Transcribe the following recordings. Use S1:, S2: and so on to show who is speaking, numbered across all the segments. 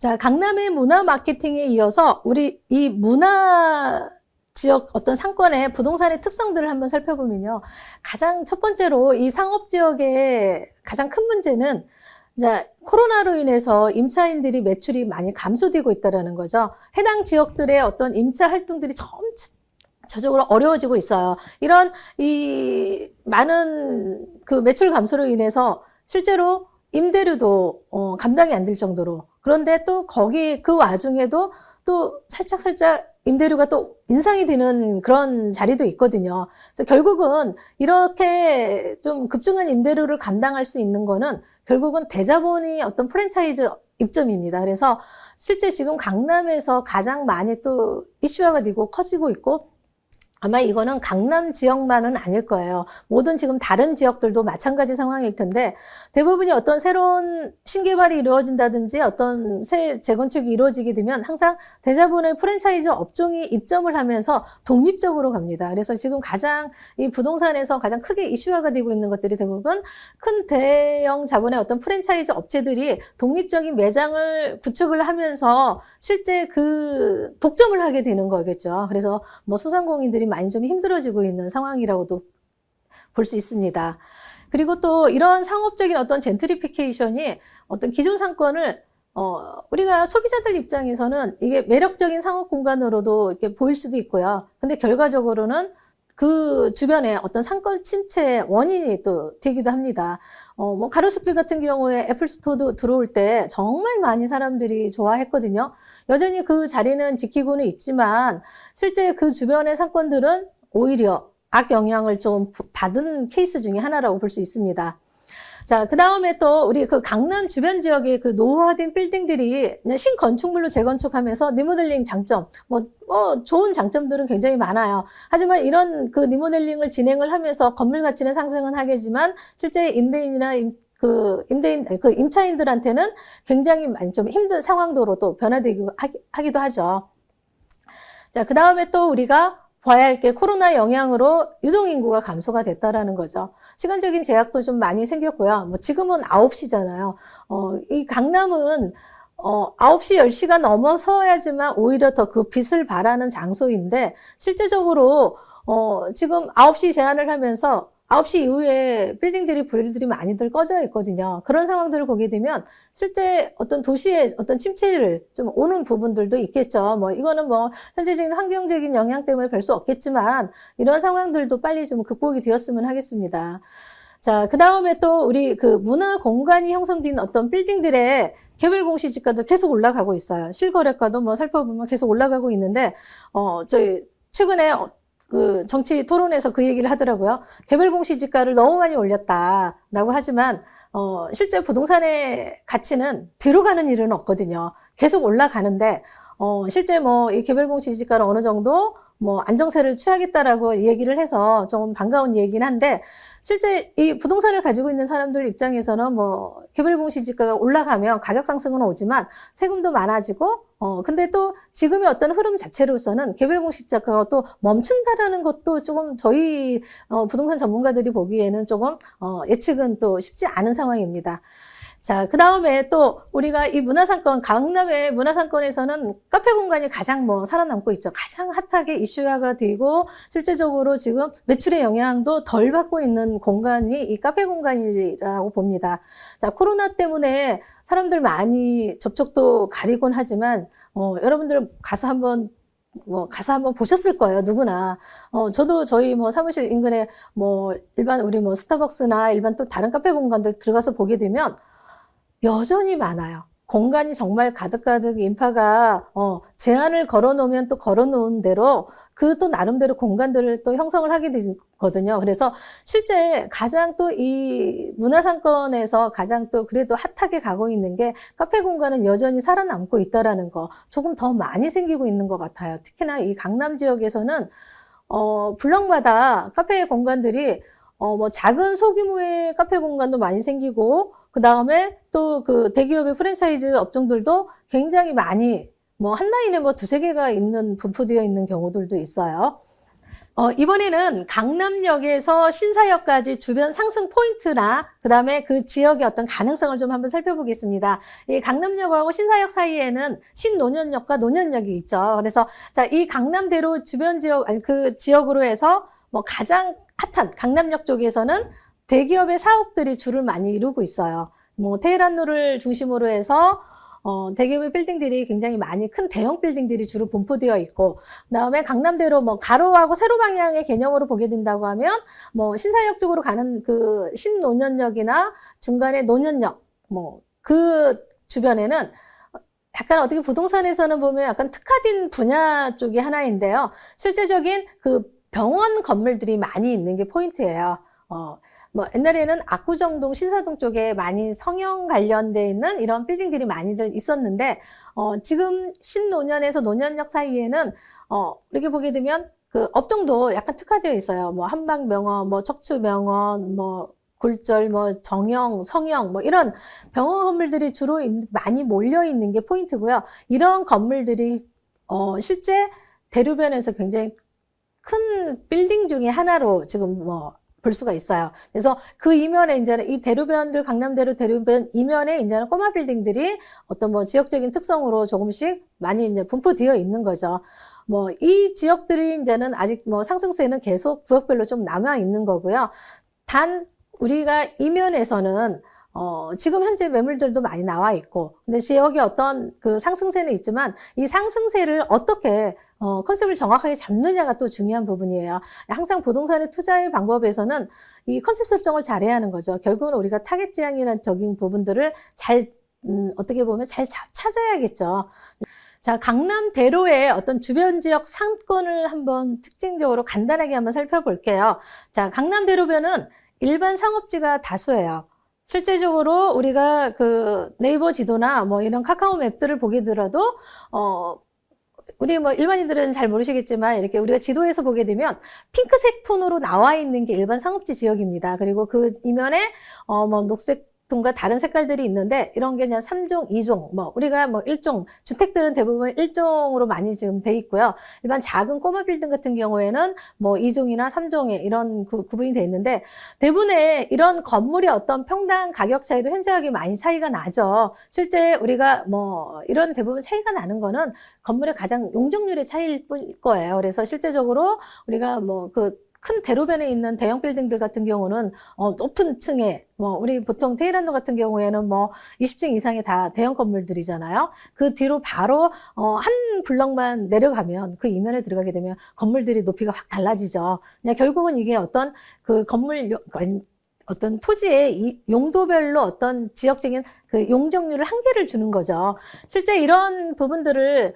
S1: 자, 강남의 문화 마케팅에 이어서 우리 이 문화 지역 어떤 상권의 부동산의 특성들을 한번 살펴보면요. 가장 첫 번째로 이 상업 지역의 가장 큰 문제는 이제 코로나로 인해서 임차인들이 매출이 많이 감소되고 있다는 거죠. 해당 지역들의 어떤 임차 활동들이 점차적으로 어려워지고 있어요. 이런 이 많은 그 매출 감소로 인해서 실제로 임대료도 감당이 안 될 정도로, 그런데 또 거기 그 와중에도 또 살짝 임대료가 또 인상이 되는 그런 자리도 있거든요. 그래서 결국은 이렇게 좀 급증한 임대료를 감당할 수 있는 거는 결국은 대자본이 어떤 프랜차이즈 입점입니다. 그래서 실제 지금 강남에서 가장 많이 또 이슈화가 되고 커지고 있고, 아마 이거는 강남 지역만은 아닐 거예요. 모든 지금 다른 지역들도 마찬가지 상황일 텐데, 대부분이 어떤 새로운 신개발이 이루어진다든지 어떤 새 재건축이 이루어지게 되면 항상 대자본의 프랜차이즈 업종이 입점을 하면서 독립적으로 갑니다. 그래서 지금 가장 이 부동산에서 가장 크게 이슈화가 되고 있는 것들이 대부분 큰 대형 자본의 어떤 프랜차이즈 업체들이 독립적인 매장을 구축을 하면서 실제 그 독점을 하게 되는 거겠죠. 그래서 뭐 소상공인들이 많이 좀 힘들어지고 있는 상황이라고도 볼 수 있습니다. 그리고 또 이런 상업적인 어떤 젠트리피케이션이 어떤 기존 상권을 우리가 소비자들 입장에서는 이게 매력적인 상업 공간으로도 이렇게 보일 수도 있고요. 근데 결과적으로는 그 주변에 어떤 상권 침체의 원인이 또 되기도 합니다. 뭐 가로수길 같은 경우에 애플스토어도 들어올 때 정말 많이 사람들이 좋아했거든요. 여전히 그 자리는 지키고는 있지만 실제 그 주변의 상권들은 오히려 악영향을 좀 받은 케이스 중에 하나라고 볼 수 있습니다. 자, 그 다음에 또 우리 그 강남 주변 지역의 그 노후화된 빌딩들이 신건축물로 재건축하면서 리모델링 장점, 좋은 장점들은 굉장히 많아요. 하지만 이런 그 리모델링을 진행을 하면서 건물 가치는 상승은 하겠지만 실제 임대인이나 임차인들한테는 굉장히 많이 좀 힘든 상황도로 또 하기도 하죠. 자, 그 다음에 또 우리가 봐야 할 게 코로나 영향으로 유동인구가 감소가 됐다라는 거죠. 시간적인 제약도 좀 많이 생겼고요. 뭐 지금은 9시잖아요. 이 강남은 9시, 10시가 넘어서야지만 오히려 더 그 빛을 발하는 장소인데, 실제적으로 지금 9시 제한을 하면서 9시 이후에 불들이 많이들 꺼져 있거든요. 그런 상황들을 보게 되면 실제 어떤 도시의 어떤 침체를 좀 오는 부분들도 있겠죠. 이거는 현재적인 환경적인 영향 때문에 별 수 없겠지만 이런 상황들도 빨리 좀 극복이 되었으면 하겠습니다. 자, 그 다음에 또 우리 그 문화 공간이 형성된 어떤 빌딩들의 개별 공시지가도 계속 올라가고 있어요. 실거래가도 살펴보면 계속 올라가고 있는데, 저희 최근에 그 정치 토론에서 그 얘기를 하더라고요. 개별 공시지가를 너무 많이 올렸다라고 하지만 실제 부동산의 가치는 뒤로 가는 일은 없거든요. 계속 올라가는데 실제 이 개별 공시지가를 어느 정도 안정세를 취하겠다라고 얘기를 해서 좀 반가운 얘기긴 한데, 실제 이 부동산을 가지고 있는 사람들 입장에서는 개별 공시지가가 올라가면 가격 상승은 오지만 세금도 많아지고, 근데 또 지금의 어떤 흐름 자체로서는 개별 공시지가가 또 멈춘다라는 것도 조금 저희 부동산 전문가들이 보기에는 조금 예측은 또 쉽지 않은 상황입니다. 자, 그 다음에 또 우리가 이 문화상권, 강남의 문화상권에서는 카페 공간이 가장 살아남고 있죠. 가장 핫하게 이슈화가 되고 실제적으로 지금 매출의 영향도 덜 받고 있는 공간이 이 카페 공간이라고 봅니다. 자, 코로나 때문에 사람들 많이 접촉도 가리곤 하지만 여러분들 가서 한번 보셨을 거예요, 누구나. 저도 저희 사무실 인근에 일반 우리 스타벅스나 일반 또 다른 카페 공간들 들어가서 보게 되면 여전히 많아요. 공간이 정말 가득가득 인파가 제한을 걸어놓으면 또 걸어놓은 대로 그 또 나름대로 공간들을 또 형성을 하게 되거든요. 그래서 실제 가장 또 이 문화상권에서 가장 또 그래도 핫하게 가고 있는 게 카페 공간은 여전히 살아남고 있다라는 거, 조금 더 많이 생기고 있는 것 같아요. 특히나 이 강남 지역에서는 블럭마다 카페 공간들이 작은 소규모의 카페 공간도 많이 생기고, 그 다음에 또 그 대기업의 프랜차이즈 업종들도 굉장히 많이 한 라인에 두세 개가 분포되어 있는 경우들도 있어요. 이번에는 강남역에서 신사역까지 주변 상승 포인트나 그다음에 그 지역의 어떤 가능성을 좀 한번 살펴보겠습니다. 이 강남역하고 신사역 사이에는 신논현역과 논현역이 있죠. 그래서 자, 이 강남대로 주변 지역, 아니 그 지역으로 해서 뭐 가장 핫한 강남역 쪽에서는 대기업의 사옥들이 줄을 많이 이루고 있어요. 뭐 테헤란로를 중심으로 해서 대기업의 빌딩들이 굉장히 많이 큰 대형 빌딩들이 주로 분포되어 있고, 그다음에 강남대로 뭐 가로하고 세로 방향의 개념으로 보게 된다고 하면 뭐 신사역 쪽으로 가는 그 신논현역이나 중간에 논현역 뭐 그 주변에는 약간 어떻게 부동산에서는 보면 약간 특화된 분야 쪽이 하나인데요. 실제적인 그 병원 건물들이 많이 있는 게 포인트예요. 뭐 옛날에는 압구정동, 신사동 쪽에 많이 성형 관련돼 있는 이런 빌딩들이 많이들 있었는데, 지금 신논현에서 논현역 사이에는, 이렇게 보게 되면 그 업종도 약간 특화되어 있어요. 뭐 한방병원, 뭐 척추병원, 뭐 골절, 뭐 정형, 성형, 뭐 이런 병원 건물들이 주로 많이 몰려 있는 게 포인트고요. 이런 건물들이, 실제 대로변에서 굉장히 큰 빌딩 중에 하나로 지금 뭐 볼 수가 있어요. 그래서 그 이면에 이제는 이 대로변들, 강남대로 대로변 이면에 이제는 꼬마 빌딩들이 어떤 뭐 지역적인 특성으로 조금씩 많이 이제 분포되어 있는 거죠. 뭐 이 지역들이 이제는 아직 뭐 상승세는 계속 구역별로 좀 남아 있는 거고요. 단 우리가 이면에서는 지금 현재 매물들도 많이 나와 있고, 근데 지역의 어떤 그 상승세는 있지만 이 상승세를 어떻게 컨셉을 정확하게 잡느냐가 또 중요한 부분이에요. 항상 부동산의 투자의 방법에서는 이 컨셉 설정을 잘해야 하는 거죠. 결국은 우리가 타겟 지향이라는 적인 부분들을 잘 어떻게 보면 잘 찾아야겠죠. 자, 강남대로의 어떤 주변 지역 상권을 한번 특징적으로 간단하게 한번 살펴볼게요. 자, 강남대로변은 일반 상업지가 다수예요. 실제적으로 우리가 그 네이버 지도나 뭐 이런 카카오 맵들을 보게 되더라도, 우리 뭐 일반인들은 잘 모르시겠지만 이렇게 우리가 지도에서 보게 되면 핑크색 톤으로 나와 있는 게 일반 상업지 지역입니다. 그리고 그 이면에, 뭐 녹색 톤과 다른 색깔들이 있는데 이런 게 그냥 3종, 2종, 뭐 우리가 뭐 1종, 주택들은 대부분 1종으로 많이 지금 돼 있고요. 일반 작은 꼬마 빌딩 같은 경우에는 뭐 2종이나 3종의 이런 구분이 돼 있는데, 대부분의 이런 건물의 어떤 평당 가격 차이도 현저하게 많이 차이가 나죠. 실제 우리가 뭐 이런 대부분 차이가 나는 거는 건물의 가장 용적률의 차이일 거예요. 그래서 실제적으로 우리가 뭐 큰 대로변에 있는 대형 빌딩들 같은 경우는 높은 층에 뭐 우리 보통 테헤란로 같은 경우에는 뭐 20층 이상의 다 대형 건물들이잖아요. 그 뒤로 바로 한 블럭만 내려가면 그 이면에 들어가게 되면 건물들이 높이가 확 달라지죠. 그냥 결국은 이게 어떤 그 건물 어떤 토지의 이 용도별로 어떤 지역적인 그 용적률을 한계를 주는 거죠. 실제 이런 부분들을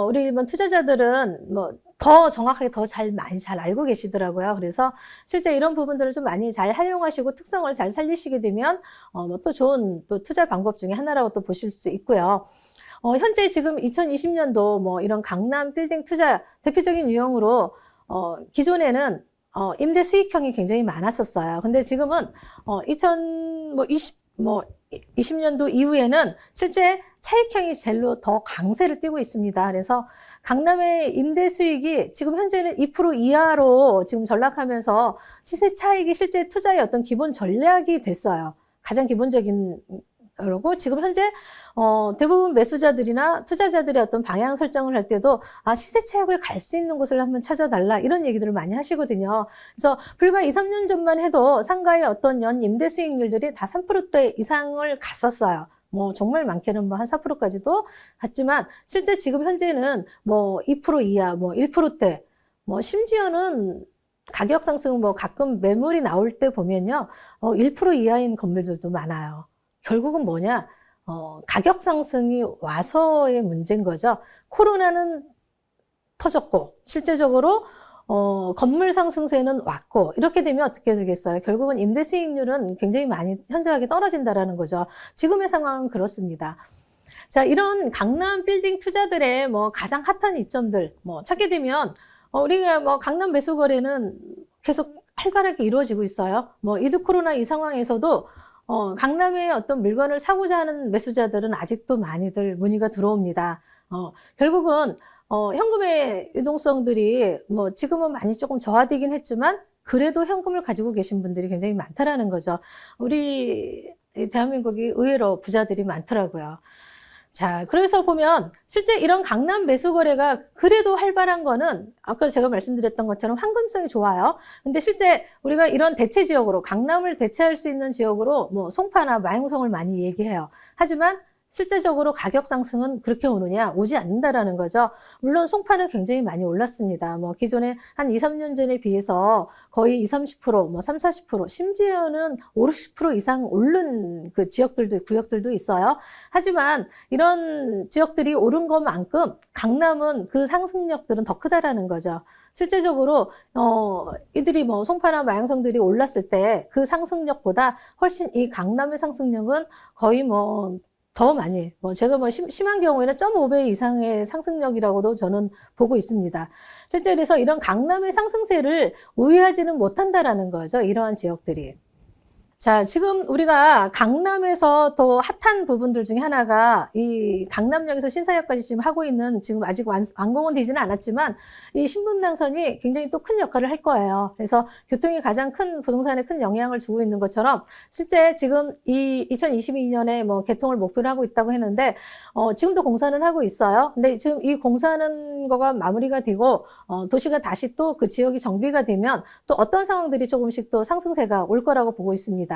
S1: 우리 일본 투자자들은 뭐 더 정확하게 많이 잘 알고 계시더라고요. 그래서 실제 이런 부분들을 좀 많이 잘 활용하시고 특성을 잘 살리시게 되면 뭐 또 좋은 또 투자 방법 중에 하나라고 또 보실 수 있고요. 현재 지금 2020년도 뭐 이런 강남 빌딩 투자 대표적인 유형으로 기존에는 임대 수익형이 굉장히 많았었어요. 근데 지금은 20년도 이후에는 실제 차익형이 젤로 더 강세를 띠고 있습니다. 그래서 강남의 임대 수익이 지금 현재는 2% 이하로 지금 전락하면서 시세 차익이 실제 투자의 어떤 기본 전략이 됐어요. 가장 기본적인 그러고 지금 현재 대부분 매수자들이나 투자자들의 어떤 방향 설정을 할 때도 시세 차익을 갈 수 있는 곳을 한번 찾아달라 이런 얘기들을 많이 하시거든요. 그래서 불과 2, 3년 전만 해도 상가의 어떤 연 임대 수익률들이 다 3%대 이상을 갔었어요. 뭐 정말 많게는 뭐 한 4%까지도 갔지만 실제 지금 현재는 뭐 2% 이하, 뭐 1%대, 뭐 심지어는 가격 상승 뭐 가끔 매물이 나올 때 보면요, 1% 이하인 건물들도 많아요. 결국은 뭐냐, 가격 상승이 와서의 문제인 거죠. 코로나는 터졌고, 실제적으로, 건물 상승세는 왔고, 이렇게 되면 어떻게 되겠어요? 결국은 임대 수익률은 굉장히 많이 현저하게 떨어진다라는 거죠. 지금의 상황은 그렇습니다. 자, 이런 강남 빌딩 투자들의 뭐 가장 핫한 이점들, 뭐 찾게 되면, 우리가 뭐 강남 매수 거래는 계속 활발하게 이루어지고 있어요. 뭐 위드 코로나 이 상황에서도 강남에 어떤 물건을 사고자 하는 매수자들은 아직도 많이들 문의가 들어옵니다. 결국은 현금의 유동성들이 뭐 지금은 많이 조금 저하되긴 했지만 그래도 현금을 가지고 계신 분들이 굉장히 많다라는 거죠. 우리 대한민국이 의외로 부자들이 많더라고요. 자, 그래서 보면 실제 이런 강남 매수 거래가 그래도 활발한 거는 아까 제가 말씀드렸던 것처럼 황금성이 좋아요. 근데 실제 우리가 이런 대체 지역으로 강남을 대체할 수 있는 지역으로 뭐 송파나 마용성을 많이 얘기해요. 하지만 실제적으로 가격 상승은 그렇게 오느냐? 오지 않는다라는 거죠. 물론 송파는 굉장히 많이 올랐습니다. 뭐 기존에 한 2, 3년 전에 비해서 거의 20, 30%, 뭐 3, 40%, 심지어는 5, 60% 이상 오른 그 지역들도, 구역들도 있어요. 하지만 이런 지역들이 오른 것만큼 강남은 그 상승력들은 더 크다라는 거죠. 실제적으로 이들이 뭐 송파나 마양성들이 올랐을 때 그 상승력보다 훨씬 이 강남의 상승력은 거의 뭐 더 많이, 뭐 제가 뭐 심한 경우에는 0.5배 이상의 상승력이라고도 저는 보고 있습니다. 실제 그래서 이런 강남의 상승세를 우회하지는 못한다라는 거죠. 이러한 지역들이. 자, 지금 우리가 강남에서 더 핫한 부분들 중에 하나가 이 강남역에서 신사역까지 지금 하고 있는 지금 아직 완공은 되지는 않았지만 이 신분당선이 굉장히 또 큰 역할을 할 거예요. 그래서 교통이 가장 큰 부동산에 큰 영향을 주고 있는 것처럼 실제 지금 이 2022년에 뭐 개통을 목표로 하고 있다고 했는데 지금도 공사는 하고 있어요. 근데 지금 이 공사하는 거가 마무리가 되고 도시가 다시 또 그 지역이 정비가 되면 또 어떤 상황들이 조금씩 또 상승세가 올 거라고 보고 있습니다.